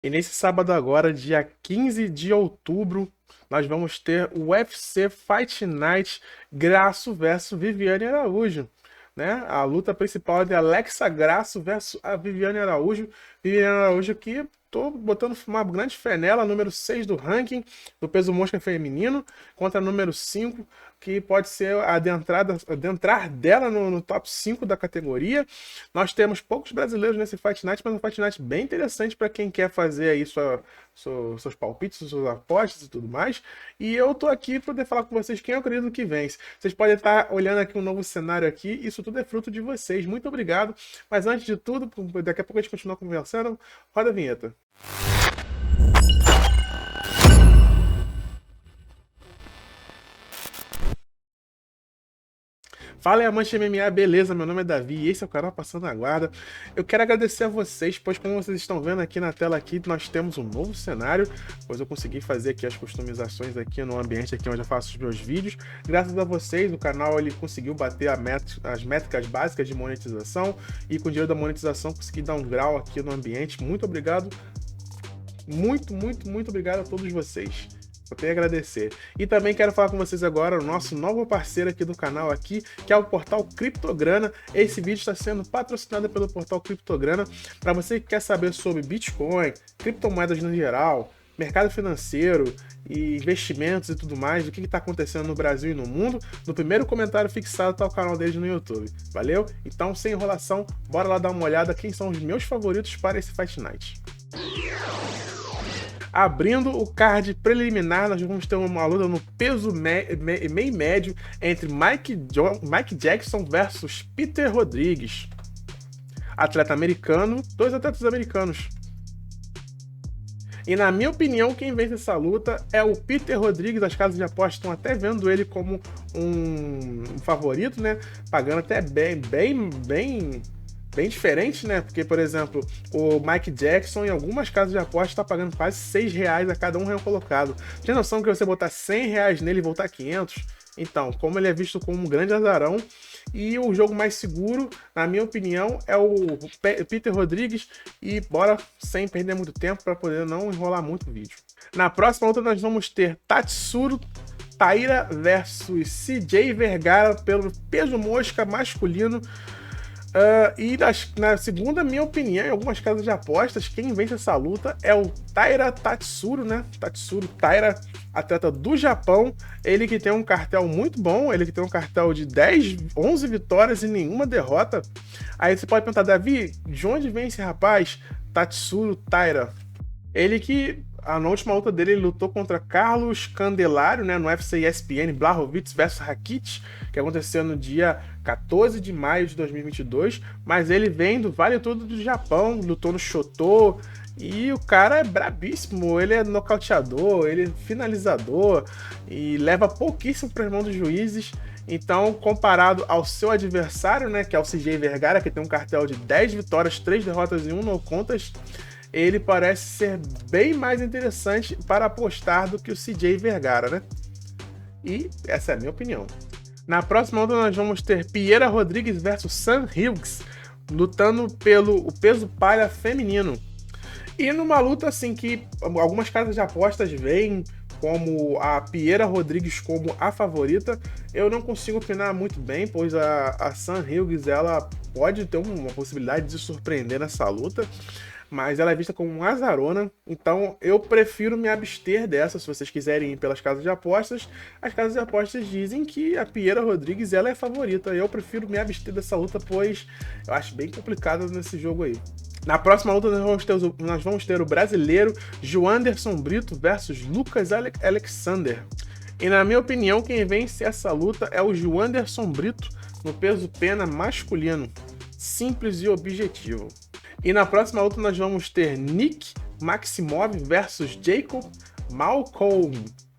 E nesse sábado agora, dia 15 de outubro, nós vamos ter o UFC Fight Night Grasso versus Viviane Araújo, né? A luta principal é de Alexa Grasso versus a Viviane Araújo. Viviane Araújo que tô botando uma grande fé nela, número 6 do ranking do peso mosca feminino, contra número 5 que pode ser adentrar dela no top 5 da categoria. Nós temos poucos brasileiros nesse Fight Night, mas um Fight Night bem interessante para quem quer fazer aí seus palpites, suas apostas e tudo mais. E eu tô aqui para poder falar com vocês quem eu acredito que vence. Vocês podem estar olhando aqui um novo cenário aqui, isso tudo é fruto de vocês. Muito obrigado. Mas antes de tudo, daqui a pouco a gente continua conversando. Roda a vinheta. Fala aí, amante MMA, beleza? Meu nome é Davi e esse é o canal Passando a Guarda. Eu quero agradecer a vocês, pois como vocês estão vendo aqui na tela aqui, nós temos um novo cenário, pois eu consegui fazer aqui as customizações aqui no ambiente aqui onde eu faço os meus vídeos. Graças a vocês, o canal ele conseguiu bater as métricas básicas de monetização e com o dinheiro da monetização consegui dar um grau aqui no ambiente. Muito obrigado, muito obrigado a todos vocês. Eu tenho a agradecer. E também quero falar com vocês agora o nosso novo parceiro aqui do canal aqui, que é o portal Criptograna. Esse vídeo está sendo patrocinado pelo portal Criptograna. Para você que quer saber sobre Bitcoin, criptomoedas no geral, mercado financeiro e investimentos e tudo mais, do que está acontecendo no Brasil e no mundo, no primeiro comentário fixado está o canal deles no YouTube. Valeu? Então, sem enrolação, bora lá dar uma olhada quem são os meus favoritos para esse Fight Night. Abrindo o card preliminar, nós vamos ter uma luta no peso meio médio entre Mike Jackson versus Peter Rodrigues. Atleta americano, dois atletas americanos. E na minha opinião, quem vence essa luta é o Peter Rodrigues. As casas de apostas estão até vendo ele como um favorito, né? Pagando até bem diferente, né? Porque, por exemplo, o Mike Jackson em algumas casas de aposta está pagando quase R$ 6 a cada um real colocado. Tem noção que você botar R$ 100 nele e voltar 500? Então, como ele é visto como um grande azarão, e o jogo mais seguro, na minha opinião, é o Peter Rodrigues, e bora sem perder muito tempo para poder não enrolar muito o vídeo. Na próxima luta nós vamos ter Tatsuro Taira versus CJ Vergara pelo peso mosca masculino. Na segunda minha opinião, em algumas casas de apostas, quem vence essa luta é o Taira Tatsuro, né? Tatsuro Taira, atleta do Japão. Ele que tem um cartel muito bom, ele que tem um cartel de 11 vitórias e nenhuma derrota. Aí você pode perguntar, Davi, de onde vem esse rapaz? Tatsuro Taira. Ele que na última luta dele, ele lutou contra Carlos Candelário, né, no UFC ESPN, Blachowicz versus Rakic, que aconteceu no dia 14 de maio de 2022, mas ele vem do Vale Tudo do Japão, lutou no Shotô, e o cara é brabíssimo, ele é nocauteador, ele é finalizador, e leva pouquíssimo para as mãos dos juízes. Então, comparado ao seu adversário, né, que é o CJ Vergara, que tem um cartel de 10 vitórias, 3 derrotas e 1 no contas, ele parece ser bem mais interessante para apostar do que o CJ Vergara, né? E essa é a minha opinião. Na próxima luta nós vamos ter Piera Rodrigues versus Sam Hughes, lutando pelo peso palha feminino. E numa luta assim que algumas casas de apostas veem como a Piera Rodrigues como a favorita, eu não consigo opinar muito bem, pois a Sam Hughes ela pode ter uma possibilidade de surpreender nessa luta, mas ela é vista como uma azarona, então eu prefiro me abster dessa. Se vocês quiserem ir pelas casas de apostas, as casas de apostas dizem que a Piera Rodrigues ela é favorita. Eu prefiro me abster dessa luta, pois eu acho bem complicado nesse jogo aí. Na próxima luta nós vamos ter o brasileiro Joanderson Brito versus Lucas Alexander. E na minha opinião, quem vence essa luta é o Joanderson Brito no peso pena masculino. Simples e objetivo. E na próxima luta nós vamos ter Nick Maximov versus Jacob Malcolm,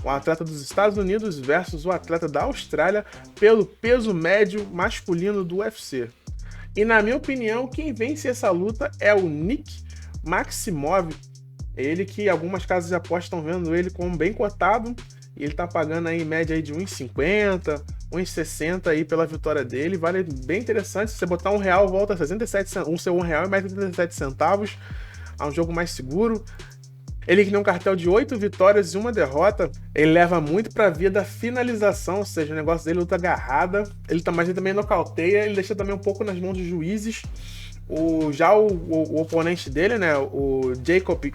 o atleta dos Estados Unidos versus o atleta da Austrália pelo peso médio masculino do UFC. E na minha opinião, quem vence essa luta é o Nick Maximov. Ele que algumas casas de apostas estão vendo ele como bem cotado, e ele tá pagando aí em média aí de 1,50, 1,60 aí pela vitória dele. Vale bem interessante. Se você botar R$1, volta a 67 centavos, um seu R$1 e mais 67 centavos. a um jogo mais seguro. Ele que tem um cartel de 8 vitórias e 1 derrota, ele leva muito pra via da finalização, ou seja, o negócio dele luta agarrada, mas ele também nocauteia, ele deixa também um pouco nas mãos dos juízes. O oponente dele, né, o Jacob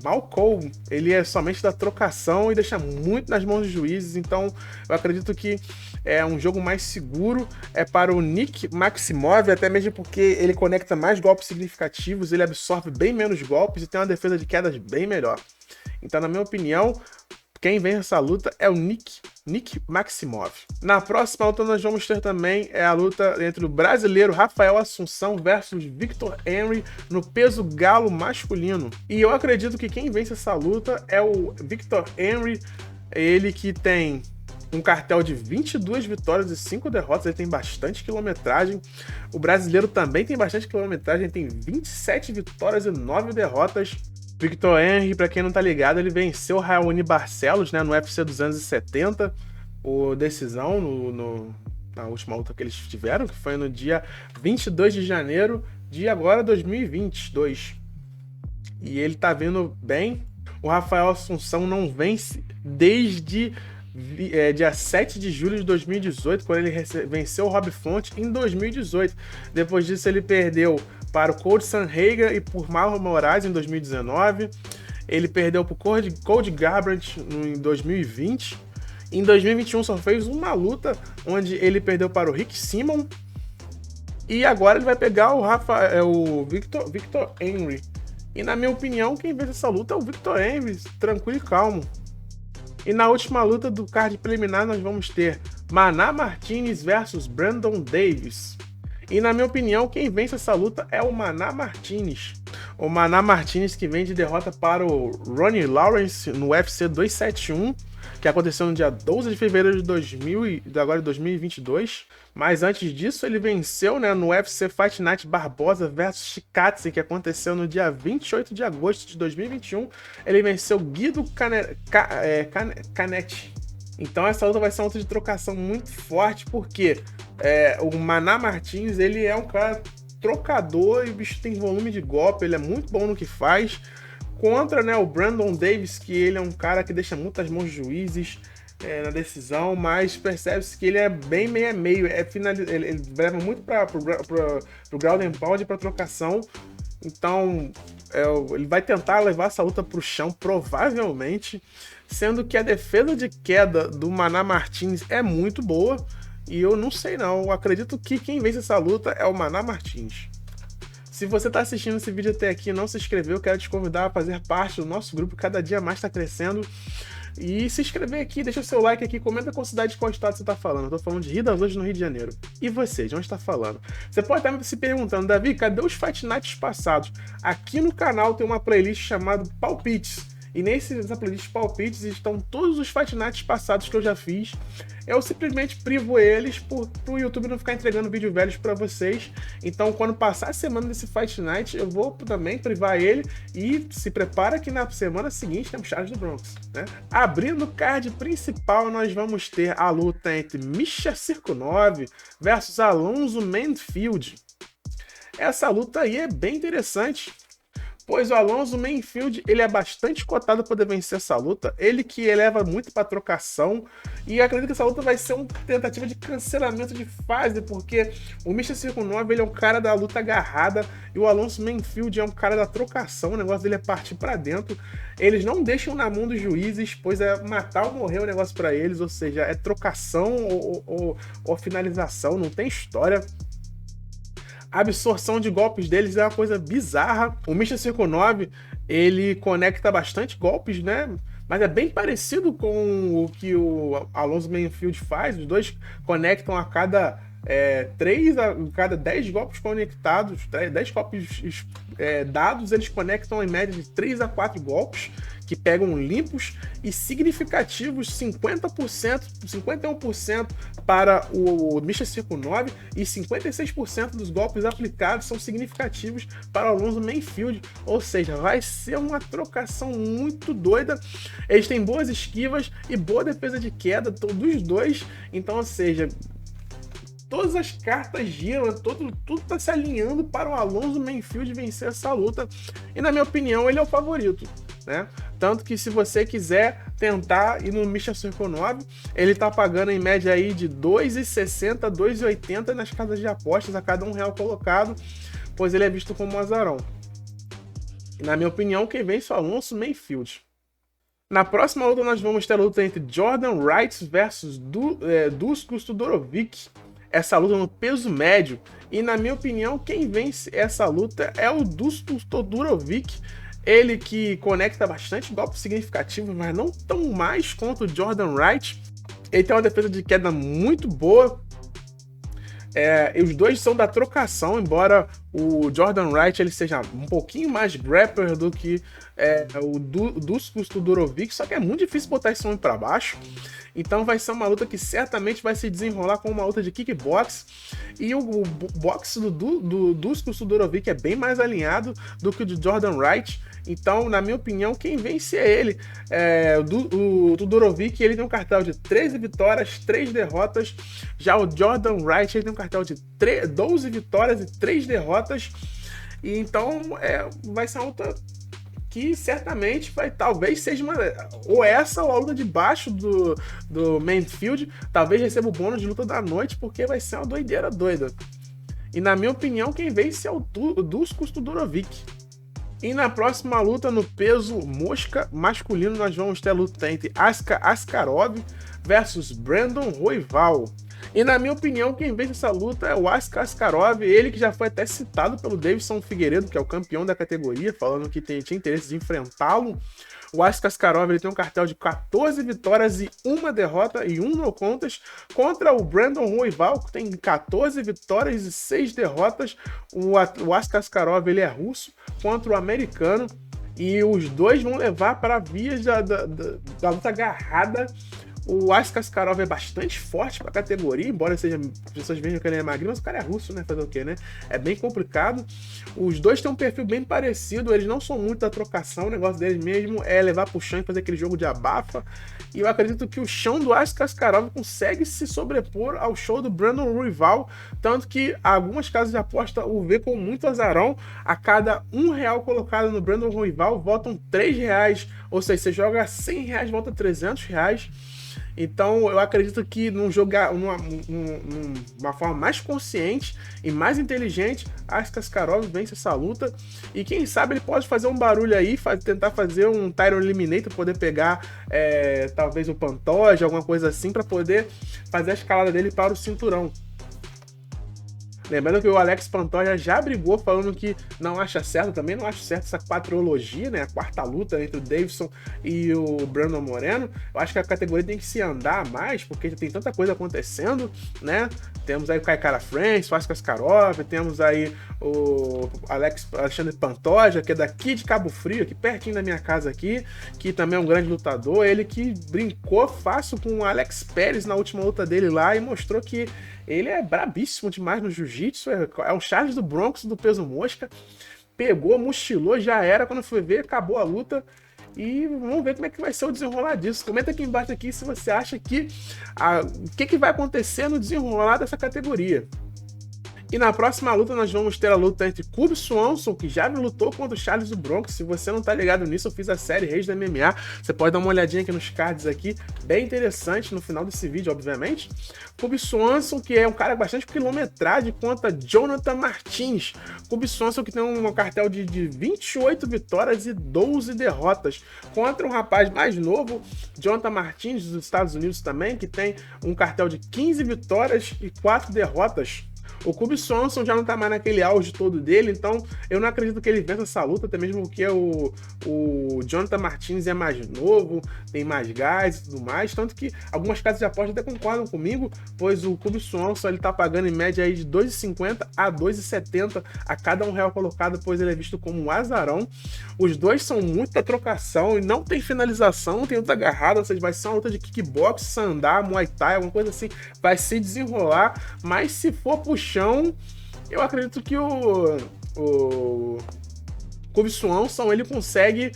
Malcolm, ele é somente da trocação e deixa muito nas mãos dos juízes, então eu acredito que é um jogo mais seguro para o Nick Maximov, até mesmo porque ele conecta mais golpes significativos, ele absorve bem menos golpes e tem uma defesa de quedas bem melhor. Então, na minha opinião, quem vence essa luta é o Nick Maximov. Na próxima luta nós vamos ter também a luta entre o brasileiro Rafael Assunção versus Victor Henry no peso galo masculino. E eu acredito que quem vence essa luta é o Victor Henry, ele que tem um cartel de 22 vitórias e 5 derrotas, ele tem bastante quilometragem. O brasileiro também tem bastante quilometragem, tem 27 vitórias e 9 derrotas. Victor Henry, pra quem não tá ligado, ele venceu o Raoni Barcelos, né, no UFC 270, o decisão na última luta que eles tiveram, que foi no dia 22 de janeiro de agora 2022. E ele tá vindo bem. O Rafael Assunção não vence desde dia 7 de julho de 2018, quando ele venceu o Rob Font em 2018. Depois disso ele perdeu para o Cold Sanhagen e por Marlon Moraes em 2019. Ele perdeu para o Cody Garbrandt em 2020. Em 2021 só fez uma luta, onde ele perdeu para o Rick Simon. E agora ele vai pegar o Victor Henry. E na minha opinião, quem vence essa luta é o Victor Henry, tranquilo e calmo. E na última luta do card preliminar nós vamos ter Maná Martinez versus Brandon Davis. E na minha opinião, quem vence essa luta é o Maná Martinez. O Maná Martinez que vem de derrota para o Ronnie Lawrence no UFC 271, que aconteceu no dia 12 de fevereiro de 2022. Mas antes disso, ele venceu, né, no UFC Fight Night Barbosa versus Chikadze, que aconteceu no dia 28 de agosto de 2021. Ele venceu Guido Canetti. Então essa luta vai ser uma luta de trocação muito forte, porque o Maná Martins, ele é um cara trocador e o bicho tem volume de golpe, ele é muito bom no que faz. Contra, né, o Brandon Davis, que ele é um cara que deixa muitas mãos de juízes na decisão, mas percebe-se que ele é bem meio a meio, ele leva muito pro ground and pound e pra trocação. Então ele vai tentar levar essa luta pro chão, provavelmente, sendo que a defesa de queda do Maná Martins é muito boa, e eu não sei não, eu acredito que quem vence essa luta é o Maná Martins. Se você está assistindo esse vídeo até aqui e não se inscreveu, eu quero te convidar a fazer parte do nosso grupo, cada dia mais está crescendo. E se inscrever aqui, deixa o seu like aqui, comenta qual cidade, de qual estado você está falando. Eu tô falando de Rio das Ostras, no Rio de Janeiro. E você, de onde está falando? Você pode estar se perguntando, Davi, cadê os Fight Nights passados? Aqui no canal tem uma playlist chamada Palpites. E nessa playlist Palpites estão todos os Fight Nights passados que eu já fiz. Eu simplesmente privo eles pro YouTube não ficar entregando vídeo velhos para vocês. Então, quando passar a semana desse Fight Night, eu vou também privar ele. E se prepara que na semana seguinte temos Charles do Bronx, né? Abrindo o card principal, nós vamos ter a luta entre Misha Cirkunov versus Alonzo Menifield. Essa luta aí é bem interessante, pois o Alonzo Menifield, ele é bastante cotado para poder vencer essa luta. Ele que eleva muito para trocação. E eu acredito que essa luta vai ser uma tentativa de cancelamento de fase, porque o Misha Cirkunov, ele é um cara da luta agarrada e o Alonzo Menifield é um cara da trocação. O negócio dele é partir para dentro. Eles não deixam na mão dos juízes, pois é matar ou morrer o negócio para eles. Ou seja, é trocação ou finalização, não tem história. A absorção de golpes deles é uma coisa bizarra. O Misha Cirkunov, ele conecta bastante golpes, né? Mas é bem parecido com o que o Alonzo Menifield faz. Os dois conectam a cada 10 golpes conectados, 10 golpes dados, eles conectam em média de 3 a 4 golpes, que pegam limpos e significativos, 51% para o Misha Cirkunov e 56% dos golpes aplicados são significativos para o Alonzo Menifield. Ou seja, vai ser uma trocação muito doida. Eles têm boas esquivas e boa defesa de queda dos dois. Então, ou seja, todas as cartas giram, tudo tá se alinhando para o Alonso Menifield vencer essa luta. E na minha opinião, ele é o favorito, né? Tanto que se você quiser tentar ir no Misha Circle 9, ele tá pagando em média aí de 2,60, 2,80 nas casas de apostas a cada R$1 colocado, pois ele é visto como um azarão. E na minha opinião, quem vence é o Alonso Menifield. Na próxima luta nós vamos ter a luta entre Jordan Wright versus Dusko Todorovic. Essa luta no peso médio. E na minha opinião, quem vence essa luta é o Dusko Todorovic. Ele que conecta bastante golpes significativos, mas não tão mais quanto o Jordan Wright. Ele tem uma defesa de queda muito boa. E os dois são da trocação, embora o Jordan Wright ele seja um pouquinho mais grappler do que o Dusko Todorovic, só que é muito difícil botar esse homem para baixo. Então vai ser uma luta que certamente vai se desenrolar com uma luta de kickbox. E o boxe do Dusko Todorovic é bem mais alinhado do que o de Jordan Wright. Então, na minha opinião, quem vence é ele. O Todorovic ele tem um cartel de 13 vitórias, 3 derrotas. Já o Jordan Wright ele tem um cartel de 12 vitórias e 3 derrotas. E então vai ser uma luta que certamente talvez seja ou essa ou a luta de baixo do Menifield. Talvez receba o bônus de luta da noite, porque vai ser uma doideira doida. E na minha opinião, quem vence é o Dusko Todorovic. E na próxima luta, no peso mosca masculino, nós vamos ter a luta entre Askar Askarov versus Brandon Royval. E na minha opinião, quem vence essa luta é o Askar Askarov, ele que já foi até citado pelo Davidson Figueiredo, que é o campeão da categoria, falando que tinha interesse de enfrentá-lo. O Askar Askarov ele tem um cartel de 14 vitórias e 1 derrota e 1 no contas, contra o Brandon Royval, que tem 14 vitórias e 6 derrotas. O Askar Askarov ele é russo contra o americano, e os dois vão levar para vias da luta agarrada. O Askar Askarov é bastante forte para a categoria, embora as pessoas vejam que ele é magrinho, mas o cara é russo, né? Fazer o quê, né? É bem complicado. Os dois têm um perfil bem parecido, eles não são muito da trocação, o negócio deles mesmo é levar pro chão e fazer aquele jogo de abafa. E eu acredito que o chão do Askar Askarov consegue se sobrepor ao show do Brandon Royval, tanto que algumas casas de aposta o vê com muito azarão. A cada R$1 colocado no Brandon Royval, voltam R$3, ou seja, você joga R$100, volta R$300. Então eu acredito que numa forma mais consciente e mais inteligente, Askar Askarov vence essa luta. E quem sabe ele pode fazer um barulho aí, tentar fazer um Tyron Eliminator, poder pegar talvez o Pantoja, alguma coisa assim, para poder fazer a escalada dele para o cinturão. Lembrando que o Alex Pantoja já brigou falando que não acha certo, também não acho certo essa quadrologia, né? A quarta luta entre o Davidson e o Brandon Moreno. Eu acho que a categoria tem que se andar mais, porque já tem tanta coisa acontecendo, né? Temos aí o Kai Kara France, o Askar Askarov, temos aí o Alexandre Pantoja, que é daqui de Cabo Frio, aqui pertinho da minha casa aqui, que também é um grande lutador. Ele que brincou fácil com o Alex Pérez na última luta dele lá e mostrou que ele é brabíssimo demais no jiu-jitsu, é o Charles do Bronx do peso mosca. Pegou, mochilou, já era. Quando foi ver, acabou a luta. E vamos ver como é que vai ser o desenrolar disso. Comenta aqui embaixo aqui se você acha que o que vai acontecer no desenrolar dessa categoria. E na próxima luta nós vamos ter a luta entre Cub Swanson, que já lutou contra o Charles do Bronx. Se você não tá ligado nisso, eu fiz a série Reis do MMA. Você pode dar uma olhadinha aqui nos cards aqui, bem interessante no final desse vídeo, obviamente. Cub Swanson, que é um cara bastante quilometragem, contra Jonathan Martins. Cub Swanson que tem um cartel de 28 vitórias e 12 derrotas, contra um rapaz mais novo, Jonathan Martins, dos Estados Unidos também, que tem um cartel de 15 vitórias e 4 derrotas. O Cub Swanson já não tá mais naquele auge todo dele, então eu não acredito que ele vença essa luta, até mesmo porque o Jonathan Martins é mais novo, tem mais gás e tudo mais, tanto que algumas casas de aposta até concordam comigo, pois o Cub Swanson ele tá pagando em média aí de 2,50 a 2,70 a cada R$1 colocado, pois ele é visto como um azarão. Os dois são muita trocação e não tem finalização, não tem luta agarrada, ou seja, vai ser uma luta de kickbox, sandá, muay thai, alguma coisa assim, vai se desenrolar, mas se for puxar, eu acredito que o Kobe Swanson, ele consegue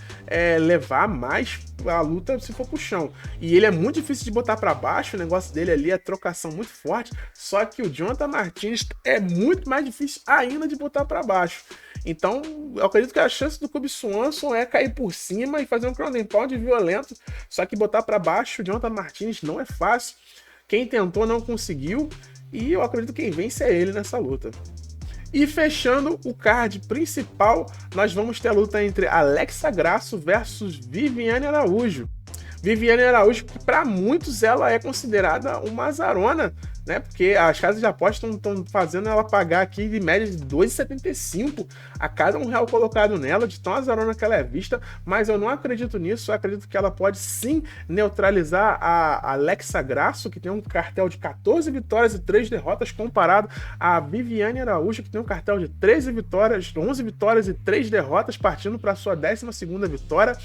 levar mais a luta se for pro chão. E ele é muito difícil de botar para baixo, o negócio dele ali é trocação muito forte, só que o Jonathan Martinez é muito mais difícil ainda de botar para baixo. Então, eu acredito que a chance do Kobe Swanson é cair por cima e fazer um ground and pound violento, só que botar para baixo o Jonathan Martinez não é fácil. Quem tentou não conseguiu, e eu acredito que quem vence é ele nessa luta. E fechando o card principal, nós vamos ter a luta entre Alexa Grasso versus Viviane Araújo. Viviane Araújo, que para muitos ela é considerada uma azarona, né? Porque as casas de apostas estão fazendo ela pagar aqui de média de 2,75 a cada R$1 colocado nela, de tão azarona que ela é vista, mas eu não acredito nisso, eu acredito que ela pode sim neutralizar a Alexa Grasso, que tem um cartel de 14 vitórias e 3 derrotas, comparado a Viviane Araújo, que tem um cartel de 13 vitórias, 11 vitórias e 3 derrotas, partindo para sua 12ª vitória.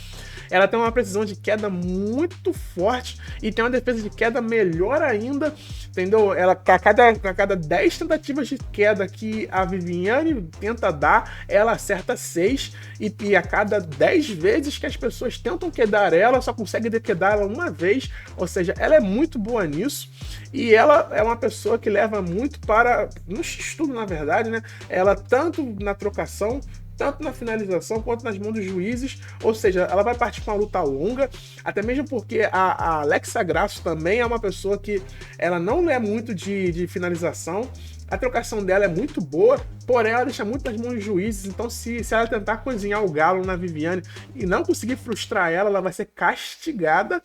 Ela tem uma precisão de queda muito forte e tem uma defesa de queda melhor ainda, entendeu? Ela, a cada 10 tentativas de queda que a Viviane tenta dar, ela acerta 6, e a cada 10 vezes que as pessoas tentam quedar ela, só consegue dequedar ela uma vez, ou seja, ela é muito boa nisso, e ela é uma pessoa que leva muito para, no estudo na verdade, né? Ela tanto na trocação, tanto na finalização quanto nas mãos dos juízes, ou seja, ela vai partir para uma luta longa, até mesmo porque a Alexa Grasso também é uma pessoa que ela não é muito de finalização, a trocação dela é muito boa, porém ela deixa muito nas mãos dos juízes, então se ela tentar cozinhar o galo na Viviane e não conseguir frustrar ela, ela vai ser castigada.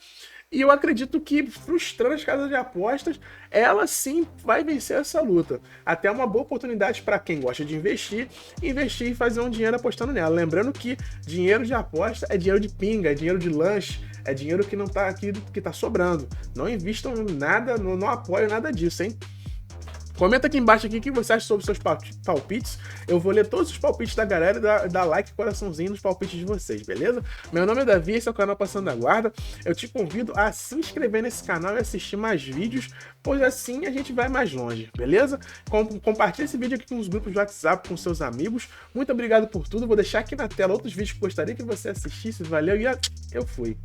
E eu acredito que, frustrando as casas de apostas, ela sim vai vencer essa luta. Até uma boa oportunidade para quem gosta de investir e fazer um dinheiro apostando nela. Lembrando que dinheiro de aposta é dinheiro de pinga, é dinheiro de lanche, é dinheiro que não tá aqui, que tá sobrando. Não invistam nada, não apoiem nada disso, hein? Comenta aqui embaixo o que você acha sobre seus palpites. Eu vou ler todos os palpites da galera e dar like e coraçãozinho nos palpites de vocês, beleza? Meu nome é Davi, esse é o canal Passando a Guarda. Eu te convido a se inscrever nesse canal e assistir mais vídeos, pois assim a gente vai mais longe, beleza? Compartilhe esse vídeo aqui com os grupos de WhatsApp, com seus amigos. Muito obrigado por tudo. Vou deixar aqui na tela outros vídeos que gostaria que você assistisse. Valeu e eu fui.